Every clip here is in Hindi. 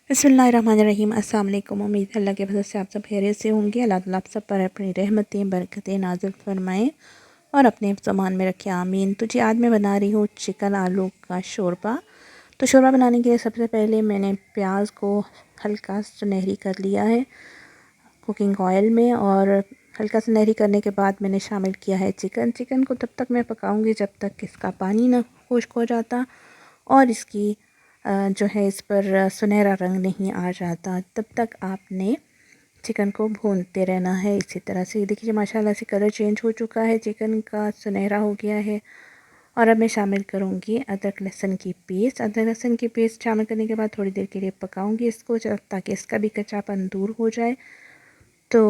बिस्मिल्लाहिर्रहमानिर्रहीम। अस्सलाम वालेकुम। उम्मीद है अल्लाह के फजल से आप सब खैरियत से होंगे। अल्लाह ताला आप सब पर अपनी रहमतें बरकतें नाज़िल फरमाएँ और अपने ज़मान में रखे, आमीन। तो जी आज मैं बना रही हूँ चिकन आलू का शोरबा। तो शोरबा बनाने के लिए सबसे पहले मैंने प्याज को हल्का सुनहरी कर लिया है कुकिंग ऑयल में, और हल्का सुनहरी करने के बाद मैंने शामिल किया है चिकन को तब तक मैं पकाऊंगी जब तक इसका पानी ना खुश्क हो जाता और इसकी जो है इस पर सुनहरा रंग नहीं आ जाता। तब तक आपने चिकन को भूनते रहना है इसी तरह से। देखिए माशाल्लाह से कलर चेंज हो चुका है, चिकन का सुनहरा हो गया है। और अब मैं शामिल करूँगी अदरक लहसुन की पेस्ट। अदरक लहसुन की पेस्ट शामिल करने के बाद थोड़ी देर के लिए पकाऊंगी इसको ताकि इसका भी कच्चापन दूर हो जाए। तो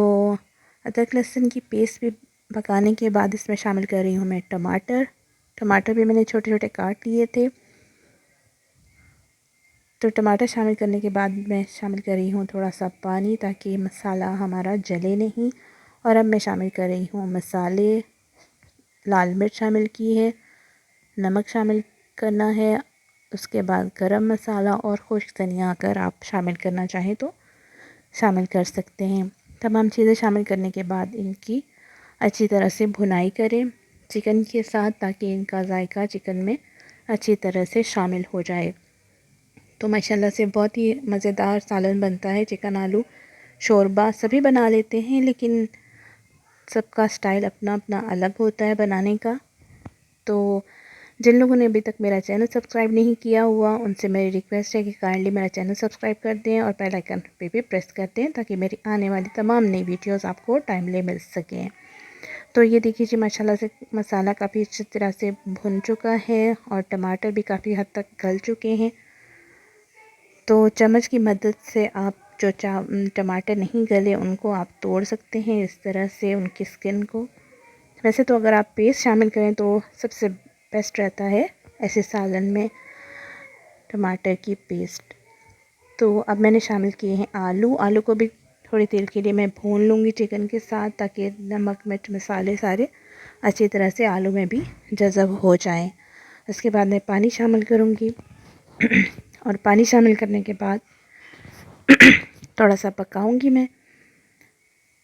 अदरक लहसुन की पेस्ट भी पकाने के बाद इसमें शामिल कर रही हूँ मैं टमाटर भी मैंने छोटे छोटे काट लिए थे। तो टमाटर शामिल करने के बाद मैं शामिल कर रही हूँ थोड़ा सा पानी ताकि मसाला हमारा जले नहीं। और अब मैं शामिल कर रही हूँ मसाले। लाल मिर्च शामिल की है, नमक शामिल करना है, उसके बाद गरम मसाला और खुश्क धनिया अगर आप शामिल करना चाहें तो शामिल कर सकते हैं। तमाम चीज़ें शामिल करने के बाद इनकी अच्छी तरह से भुनाई करें चिकन के साथ ताकि इनका जायका चिकन में अच्छी तरह से शामिल हो जाए। तो माशाल्लाह से बहुत ही मज़ेदार सालन बनता है चिकन आलू शोरबा। सभी बना लेते हैं लेकिन सबका स्टाइल अपना अपना अलग होता है बनाने का। तो जिन लोगों ने अभी तक मेरा चैनल सब्सक्राइब नहीं किया हुआ उनसे मेरी रिक्वेस्ट है कि काइंडली मेरा चैनल सब्सक्राइब कर दें और बेल आइकन पे भी प्रेस कर दें ताकि मेरी आने वाली तमाम नई वीडियोस आपको टाइमली मिल सकें। तो ये देखिए जी माशाल्लाह से मसाला काफ़ी अच्छी तरह से भुन चुका है और टमाटर भी काफ़ी हद तक गल चुके हैं। तो चम्मच की मदद से आप जो टमाटर नहीं गले उनको आप तोड़ सकते हैं इस तरह से उनकी स्किन को। वैसे तो अगर आप पेस्ट शामिल करें तो सबसे बेस्ट रहता है ऐसे सालन में टमाटर की पेस्ट। तो अब मैंने शामिल किए हैं आलू को भी थोड़ी देर के लिए मैं भून लूँगी चिकन के साथ ताकि नमक मिर्च मसाले सारे अच्छी तरह से आलू में भी जज़ब हो जाएं। उसके बाद मैं पानी शामिल करूँगी और पानी शामिल करने के बाद थोड़ा सा पकाऊंगी मैं,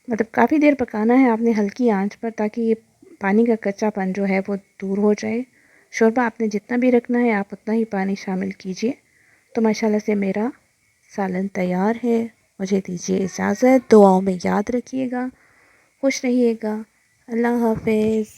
मतलब काफ़ी देर पकाना है आपने हल्की आंच पर ताकि ये पानी का कच्चापन जो है वो दूर हो जाए। शोरबा आपने जितना भी रखना है आप उतना ही पानी शामिल कीजिए। तो माशाल्लाह से मेरा सालन तैयार है। मुझे दीजिए इजाज़त, दुआओं में याद रखिएगा, खुश रहिएगा। अल्लाह हाफ़िज़।